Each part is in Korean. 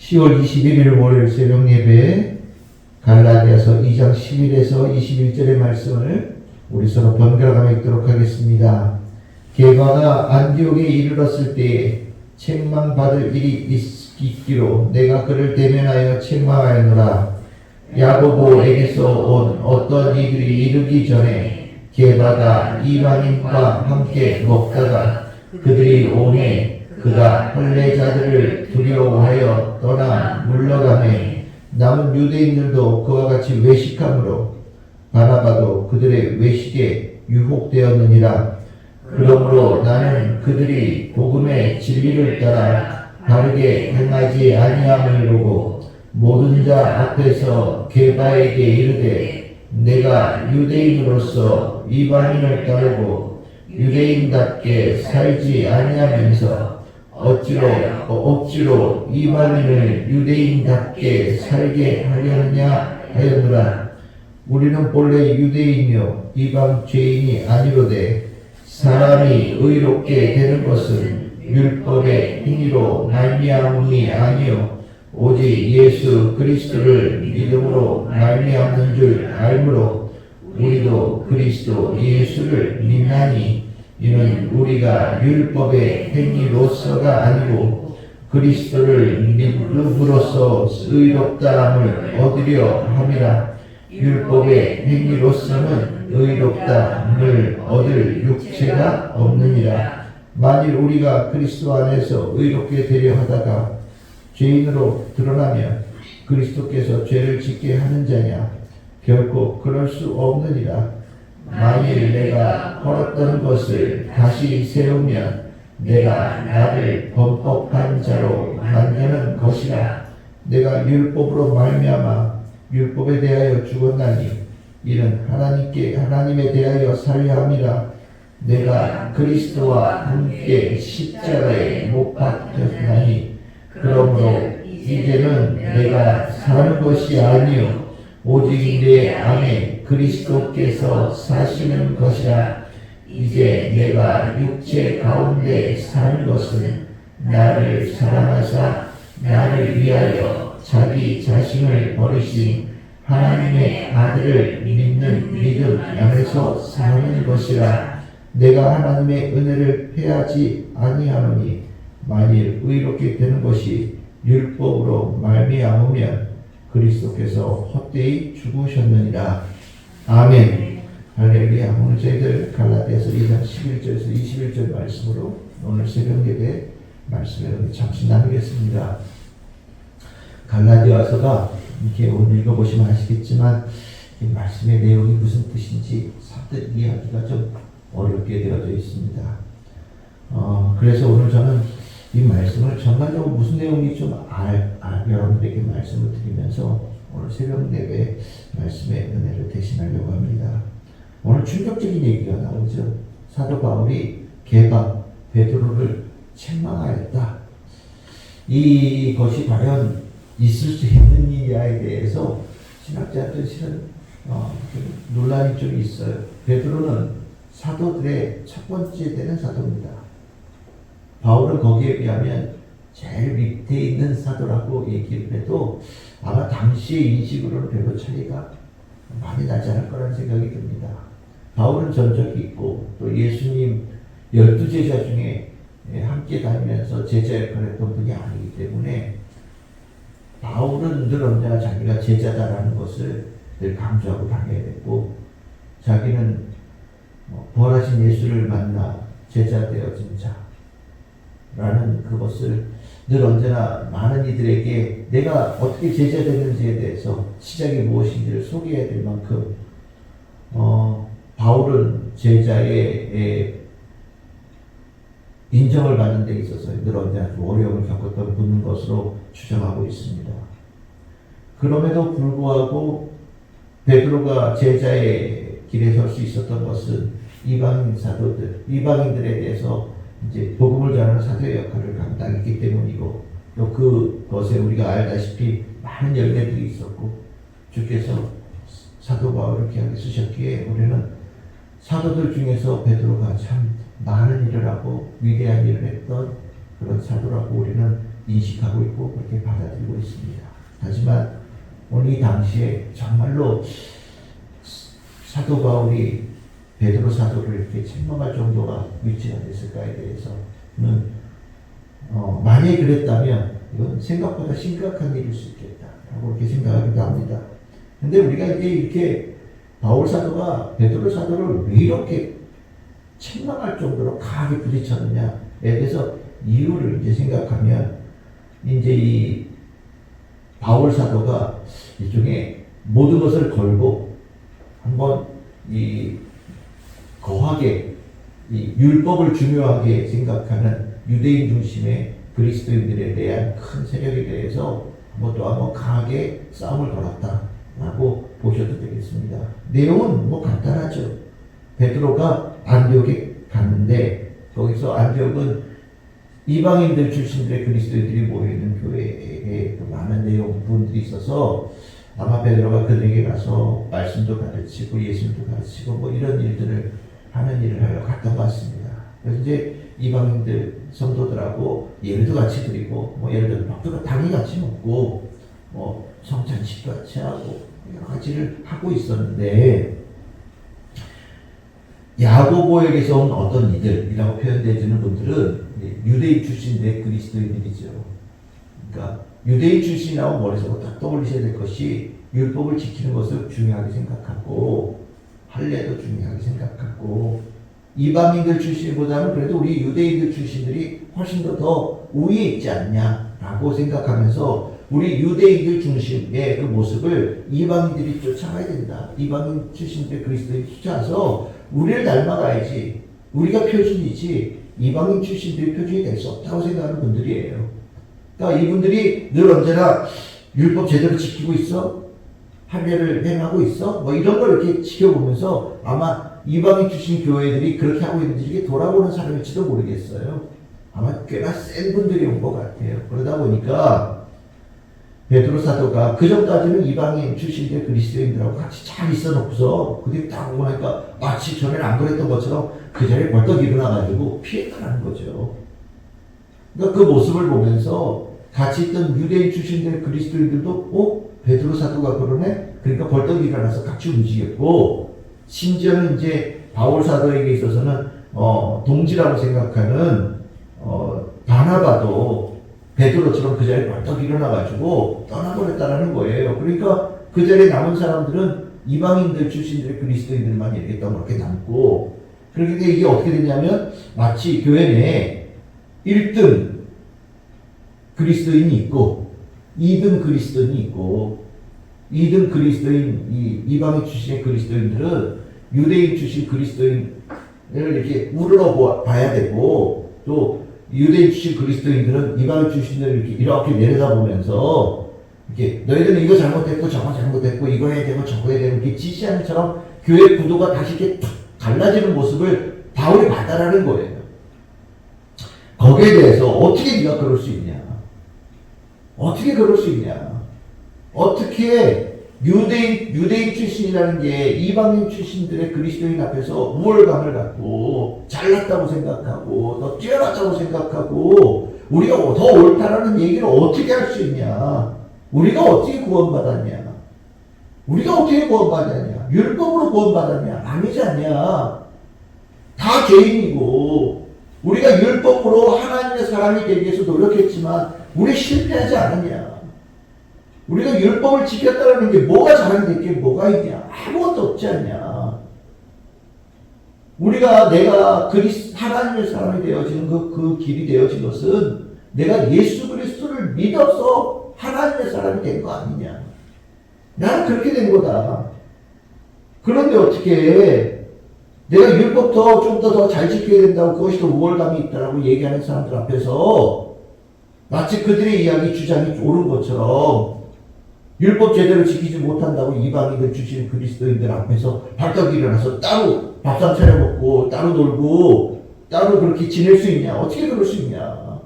10월 21일 월요일 새벽 예배 갈라디아서 2장 11에서 21절의 말씀을 우리 서로 번갈아 읽도록 하겠습니다. 게바가 안디옥에 이르렀을 때에 책망받을 일이 있기로 내가 그를 대면하여 책망하였노라. 야고보에게서 온 어떤 이들이 이르기 전에 게바가 이방인과 함께 먹다가 그들이 오매 그가 할례자들을 두려워하여 떠나 물러가매 남은 유대인들도 그와 같이 외식함으로 바나바도 그들의 외식에 유혹되었느니라. 그러므로 나는 그들이 복음의 진리를 따라 바르게 행하지 아니함을 보고 모든 자 앞에서 게바에게 이르되 내가 유대인으로서 이방인을 따르고 유대인답게 살지 아니하면서 억지로 이방인을 유대인답게 살게 하려느냐 하였노라. 우리는 본래 유대인이요 이방 죄인이 아니로되 사람이 의롭게 되는 것은 율법의 행위로 말미암음이 아니요 오직 예수 그리스도를 믿음으로 말미암는 줄 알므로 우리도 그리스도 예수를 믿나니 이는 우리가 율법의 행위로서가 아니고 그리스도를 믿음으로써 의롭다함을 얻으려 함이라. 율법의 행위로서는 의롭다함을 얻을 육체가 없느니라. 만일 우리가 그리스도 안에서 의롭게 되려 하다가 죄인으로 드러나면 그리스도께서 죄를 짓게 하는 자냐? 결코 그럴 수 없느니라. 만일 내가 헐었던 것을 다시 세우면 내가 나를 범법한 자로 만드는 것이라. 내가 율법으로 말미암아 율법에 대하여 죽었나니 이는 하나님에 대하여 살려 함이라. 내가 그리스도와 함께 십자가에 못 박혔나니 그러므로 이제는 내가 사는 것이 아니요 오직 내 안에 그리스도께서 사시는 것이라. 이제 내가 육체 가운데 사는 것은 나를 사랑하사 나를 위하여 자기 자신을 버리신 하나님의 아들을 믿는 믿음 안에서 사는 것이라. 내가 하나님의 은혜를 패하지 아니하노니 만일 의롭게 되는 것이 율법으로 말미암으면 그리스도께서 헛되이 죽으셨느니라. 아멘. 할렐루야. 오늘 저희들 갈라디아서 2장 11절에서 21절 말씀으로 오늘 새벽 예배 말씀을 잠시 나누겠습니다. 갈라디아서가 이렇게 오늘 읽어보시면 아시겠지만 이 말씀의 내용이 무슨 뜻인지 선뜻 이해하기가 좀 어렵게 되어져 있습니다. 그래서 오늘 저는 이 말씀을 전반적으로 무슨 내용이 좀 여러분들에게 말씀을 드리면서 오늘 새벽 예배 말씀의 은혜를 대신하려고 합니다. 오늘 충격적인 얘기가 나오죠. 사도 바울이 게바 베드로를 책망하였다. 이것이 과연 있을 수 있는 일이냐에 대해서 신학자들 실은 논란이 좀 있어요. 베드로는 사도들의 첫 번째 되는 사도입니다. 바울은 거기에 비하면 제일 밑에 있는 사도라고 얘기를 해도 아마 당시의 인식으로는 별로 차이가 많이 나지 않을 거라는 생각이 듭니다. 바울은 전적이 있고 또 예수님 12제자 중에 함께 다니면서 제자 역할을 했던 분이 아니기 때문에 바울은 늘 언제나 자기가 제자다라는 것을 늘 강조하고 다녀야 됐고 자기는 부활하신 예수를 만나 제자 되어진 자라는 그것을 늘 언제나 많은 이들에게 내가 어떻게 제자 되는지에 대해서 시작이 무엇인지를 소개해야 될 만큼 바울은 제자의 인정을 받는 데 있어서 늘 언제나 어려움을 겪었던 분인 것으로 추정하고 있습니다. 그럼에도 불구하고 베드로가 제자의 길에 설 수 있었던 것은 이방인 사도들, 이방인들에 대해서 이제 복음을 전하는 사도의 역할을 감당했기 때문이고 또 그것에 우리가 알다시피 많은 열매들이 있었고 주께서 사도 바울을 귀하게 쓰셨기에 우리는 사도들 중에서 베드로가 참 많은 일을 하고 위대한 일을 했던 그런 사도라고 우리는 인식하고 있고 그렇게 받아들이고 있습니다. 하지만 오늘 이 당시에 정말로 사도 바울이 베드로 사도를 이렇게 책망할 정도가 위치가 됐을까에 대해서는 만약에 그랬다면 이건 생각보다 심각한 일일 수 있겠다라고 그렇게 생각하기도 합니다. 근데 우리가 이제 이렇게 바울 사도가 베드로 사도를 왜 이렇게 책망할 정도로 강하게 부딪혔느냐에 대해서 이유를 이제 생각하면 이제 이 바울 사도가 일종의 모든 것을 걸고 한번 이 거하게 이 율법을 중요하게 생각하는 유대인 중심의 그리스도인들에 대한 큰 세력에 대해서 한번 강하게 싸움을 걸었다라고 보셔도 되겠습니다. 내용은 뭐 간단하죠. 베드로가 안디옥에 갔는데 거기서 안디옥은 이방인들 출신들의 그리스도인들이 모여있는 교회에 많은 내용분들이 있어서 아마 베드로가 그들에게 가서 말씀도 가르치고 예수님도 가르치고 뭐 이런 일들을 하는 일을 하러 갔던 것 같습니다. 그래서 이제 이방인들 성도들하고 예배도 같이 드리고 뭐 예를 들어 밥도 당이 같이 먹고 뭐 성찬식도 같이 하고 여러 가지를 하고 있었는데 야고보에게서 온 어떤 이들이라고 표현되어지는 분들은 유대인 출신들의 그리스도인들이죠. 그러니까 유대인 출신이라고 머릿속으로 딱 떠올리셔야 될 것이 율법을 지키는 것을 중요하게 생각하고 할례도 중요하게 생각하고 이방인들 출신보다는 그래도 우리 유대인들 출신들이 훨씬 더 우위에 있지 않냐라고 생각하면서 우리 유대인들 중심의 그 모습을 이방인들이 쫓아가야 된다. 이방인 출신들의 그리스도인이 쫓아서 우리를 닮아가야지. 우리가 표준이지 이방인 출신들이 표준이 될 수 없다고 생각하는 분들이에요. 그러니까 이분들이 늘 언제나 율법 제대로 지키고 있어? 할례를 행하고 있어? 뭐 이런 걸 이렇게 지켜보면서 아마 이방인 출신 교회들이 그렇게 하고 있는지 이렇게 돌아보는 사람일지도 모르겠어요. 아마 꽤나 센 분들이 온 것 같아요. 그러다 보니까 베드로 사도가 그 전까지는 이방인 출신들 그리스도인들하고 같이 잘 있어 놓고서 그들이 딱 오고 나니까 마치 전에는 안 그랬던 것처럼 그 자리에 벌떡 일어나가지고 피해가는 거죠. 그러니까 그 모습을 보면서 같이 있던 유대인 출신들 그리스도인들도 베드로 사도가 그러네? 그러니까 벌떡 일어나서 같이 움직였고 심지어는 이제 바울 사도에게 있어서는 동지라고 생각하는 바나바도 베드로처럼 그 자리에 벌떡 일어나가지고 떠나버렸다라는 거예요. 그러니까 그 자리에 남은 사람들은 이방인들 출신들의 그리스도인들만 이렇게 떠먹게 남고 그러니까 이게 어떻게 되냐면 마치 교회 내에 1등 그리스도인이 있고 2등 그리스도인이 있고 2등 그리스도인 이방인 출신의 그리스도인들은 유대인 출신 그리스도인을 이렇게 우러러 봐야 되고 또 유대인 출신 그리스도인들은 이방인 출신들을 이렇게 내려다보면서 이렇게 너희들은 이거 잘못했고 저거 잘못했고 이거 해야 되고 저거 해야 되고 이렇게 지시하는 것처럼 교회 구도가 다시 이렇게 탁 갈라지는 모습을 바울이 봤다라는 거예요. 거기에 대해서 어떻게 네가 그럴 수 있냐? 어떻게 그럴 수 있냐? 어떻게 유대인 출신이라는 게 이방인 출신들의 그리스도인 앞에서 우월감을 갖고 잘났다고 생각하고 더 뛰어났다고 생각하고 우리가 더 옳다라는 얘기를 어떻게 할 수 있냐? 우리가 어떻게 구원받았냐? 우리가 어떻게 구원받았냐? 율법으로 구원받았냐? 아니지 않냐? 다 죄인이고 우리가 율법으로 하나님의 사람이 되기 위해서 노력했지만 우리 실패하지 않았냐? 우리가 율법을 지켰다는 게 뭐가 자랑될 게 뭐가 있냐? 아무것도 없지 않냐? 내가 하나님의 사람이 되어지는 그 길이 되어진 것은 내가 예수 그리스도를 믿어서 하나님의 사람이 된 거 아니냐? 나는 그렇게 된 거다. 그런데 어떻게 내가 율법도 좀 더 잘 지켜야 된다고 그것이 더 우월감이 있다라고 얘기하는 사람들 앞에서 마치 그들의 이야기 주장이 옳은 것처럼 율법 제대로 지키지 못한다고 이방인들 주신 그리스도인들 앞에서 벌떡 일어나서 따로 밥상 차려 먹고 따로 놀고 따로 그렇게 지낼 수 있냐? 어떻게 그럴 수 있냐?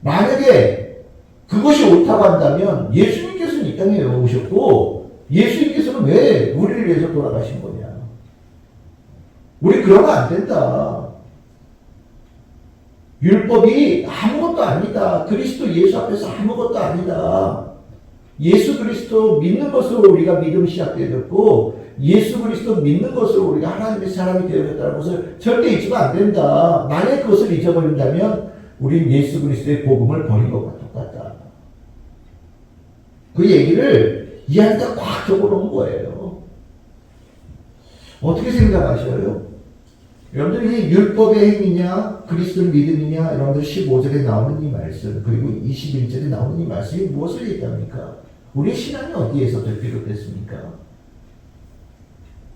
만약에 그것이 옳다고 한다면 예수님께서는 이 땅에 왜 오셨고 예수님께서는 왜 우리를 위해서 돌아가신 거냐? 우리 그러면 안 된다. 율법이 아무것도 아니다. 그리스도 예수 앞에서 아무것도 아니다. 예수 그리스도 믿는 것으로 우리가 믿음이 시작되었고 예수 그리스도 믿는 것으로 우리가 하나님의 사람이 되어졌다는 것을 절대 잊으면 안 된다. 만약 그것을 잊어버린다면 우린 예수 그리스도의 복음을 버린 것과 똑같다. 그 얘기를 이 안에다 꽉 적어놓은 거예요. 어떻게 생각하셔요? 여러분들이 율법의 행위냐 그리스도를 믿음이냐 여러분들 15절에 나오는 이 말씀 그리고 21절에 나오는 이 말씀이 무엇을 얘기합니까? 우리의 신앙이 어디에서 비롯됐습니까?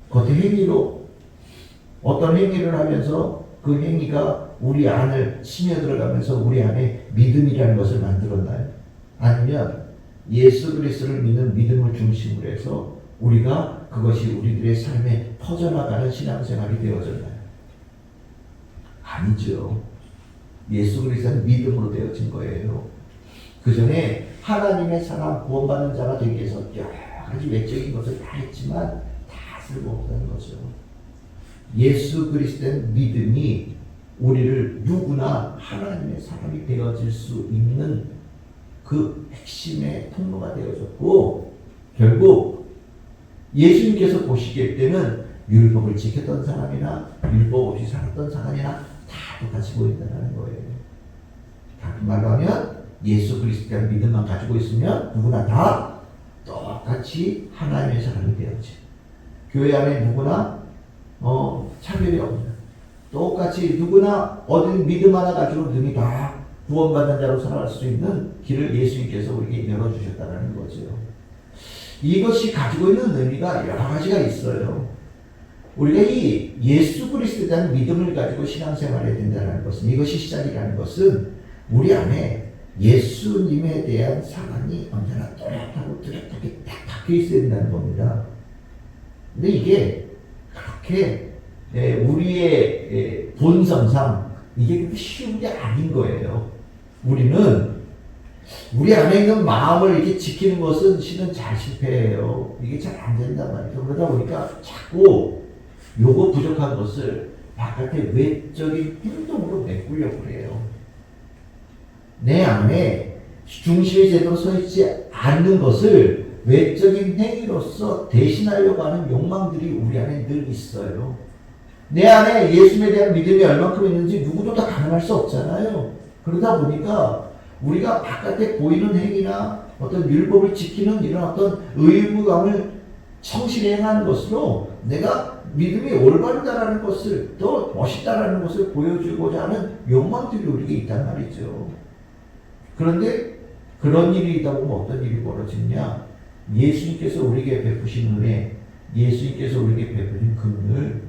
겉의 행위로 어떤 행위를 하면서 그 행위가 우리 안을 스며들어가면서 우리 안에 믿음이라는 것을 만들었나요? 아니면 예수 그리스도를 믿는 믿음을 중심으로 해서 우리가 그것이 우리들의 삶에 퍼져나가는 신앙생활이 되어졌나요? 아니죠. 예수 그리스도는 믿음으로 되어진 거예요. 그 전에 하나님의 사람 구원받는 자가 되기 위해서 여러 가지 외적인 것을 다 했지만 다 쓸모없다는 거죠. 예수 그리스도의 믿음이 우리를 누구나 하나님의 사람이 되어질 수 있는 그 핵심의 통로가 되어졌고 결국 예수님께서 보시기에 때는 율법을 지켰던 사람이나 율법 없이 살았던 사람이나 다 똑같이 보인다는 거예요. 다른 말로 하면 예수 그리스도의 믿음만 가지고 있으면 누구나 다 똑같이 하나님의 사람이 되었지. 교회 안에 누구나 차별이 없는 똑같이 누구나 어디 믿음 하나 가지고 능히 다 구원받는 자로 살아갈 수 있는 길을 예수님께서 우리에게 열어주셨다는 거죠. 이것이 가지고 있는 의미가 여러 가지가 있어요. 우리가 이 예수 그리스도에 대한 믿음을 가지고 신앙생활을 해야 된다는 것은 이것이 시작이라는 것은 우리 안에 예수님에 대한 사랑이 언제나 또렷하고 뚜렷하게 딱 박혀 있어야 된다는 겁니다. 근데 이게 그렇게 우리의 본성상 이게 그렇게 쉬운 게 아닌 거예요. 우리는 우리 안에 있는 마음을 이렇게 지키는 것은 실은 잘 실패해요. 이게 잘 안 된단 말이죠. 그러다 보니까 자꾸 요거 부족한 것을 바깥의 외적인 행동으로 메꾸려고 그래요. 내 안에 중심이 제대로 서 있지 않는 것을 외적인 행위로서 대신하려고 하는 욕망들이 우리 안에 늘 있어요. 내 안에 예수님에 대한 믿음이 얼만큼 있는지 누구도 다 가늠할 수 없잖아요. 그러다 보니까 우리가 바깥에 보이는 행위나 어떤 율법을 지키는 이런 어떤 의무감을 성실히 행하는 것으로 내가 믿음이 올바르다라는 것을 더 멋있다라는 것을 보여주고자 하는 욕망들이 우리에게 있단 말이죠. 그런데 그런 일이 있다 보면 어떤 일이 벌어지냐? 예수님께서 우리에게 베푸신 은혜, 예수님께서 우리에게 베푸신 긍휼,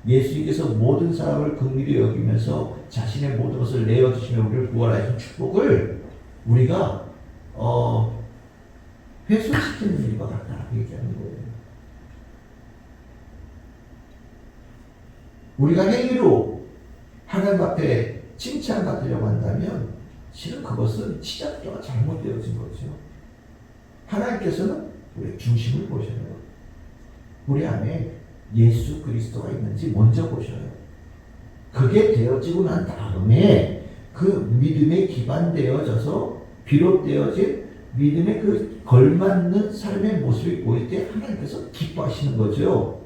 예수님께서 모든 사람을 긍휼히 여기면서 자신의 모든 것을 내어주시며 우리를 구원하신 축복을 우리가 훼손시키는 일과 같다라고 얘기하는 거예요. 우리가 행위로 하나님 앞에 칭찬받으려고 한다면 실은 그것은 시작부터가 잘못되어진 거죠. 하나님께서는 우리의 중심을 보셔요. 우리 안에 예수 그리스도가 있는지 먼저 보셔요. 그게 되어지고 난 다음에 그 믿음에 기반되어져서 비롯되어진 믿음의 그 걸맞는 삶의 모습이 보일 때 하나님께서 기뻐하시는 거죠.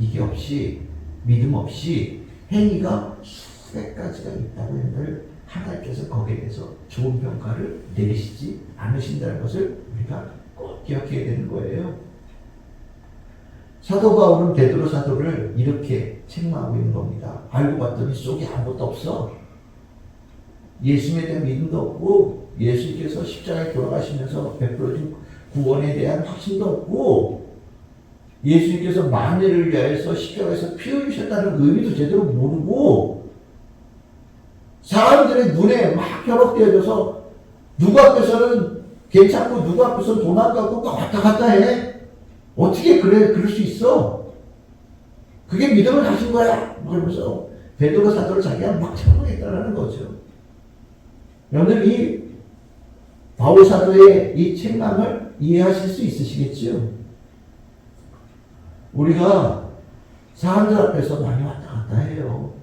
이게 없이 믿음 없이 행위가 수백 가지가 있다고 한들 하나님께서 거기에 대해서 좋은 평가를 내리시지 않으신다는 것을 우리가 꼭 기억해야 되는 거예요. 사도 바울은 베드로 사도를 이렇게 책망하고 있는 겁니다. 알고 봤더니 속에 아무것도 없어. 예수님에 대한 믿음도 없고 예수님께서 십자가에 돌아가시면서 베풀어진 구원에 대한 확신도 없고 예수님께서 만일을 위하여서 십자가에서 피 흘리셨다는 의미도 제대로 모르고 사람들의 눈에 막 현혹되어져서 누구 앞에서는 괜찮고 누구 앞에서는 돈 아깝고 왔다 갔다 해. 어떻게 그럴 수 있어? 그게 믿음을 가진 거야. 그러면서 베드로 사도를 자기가 막 책망했다는 거죠. 여러분들 이 바울 사도의 이 책망을 이해하실 수 있으시겠죠? 우리가 사람들 앞에서 많이 왔다 갔다 해요.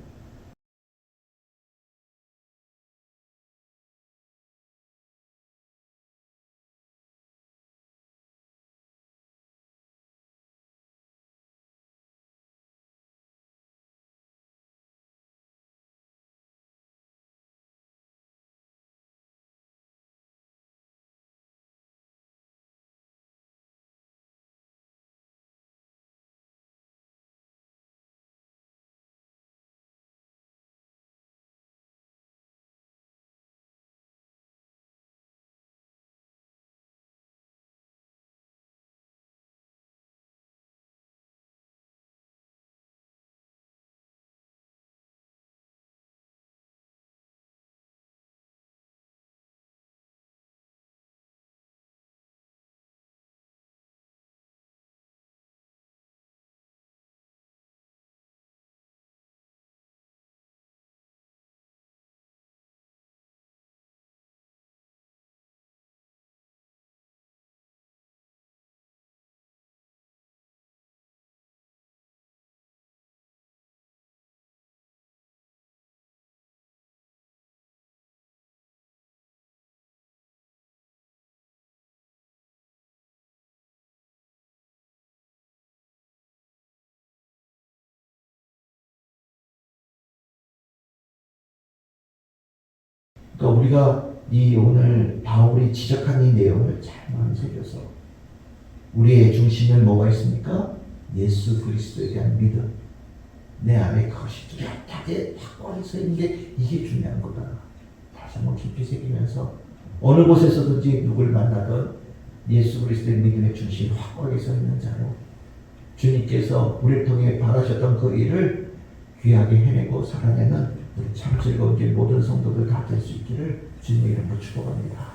그러니까 우리가 이 오늘 바울이 지적한 이 내용을 잘 마음에 새겨서 우리의 중심에 뭐가 있습니까? 예수 그리스도에 대한 믿음. 내 안에 그것이 뚜렷하게 확고하게 서 있는 게 이게 중요한 거다. 다시 한번 깊이 새기면서 어느 곳에서든지 누굴 만나든 예수 그리스도의 믿음의 중심이 확고하게 서 있는 자로 주님께서 우리를 통해 바라셨던 그 일을 귀하게 해내고 살아내는 참 즐거운 길 모든 성도들 다 될 수 있기를 주님의 이름으로 축복합니다.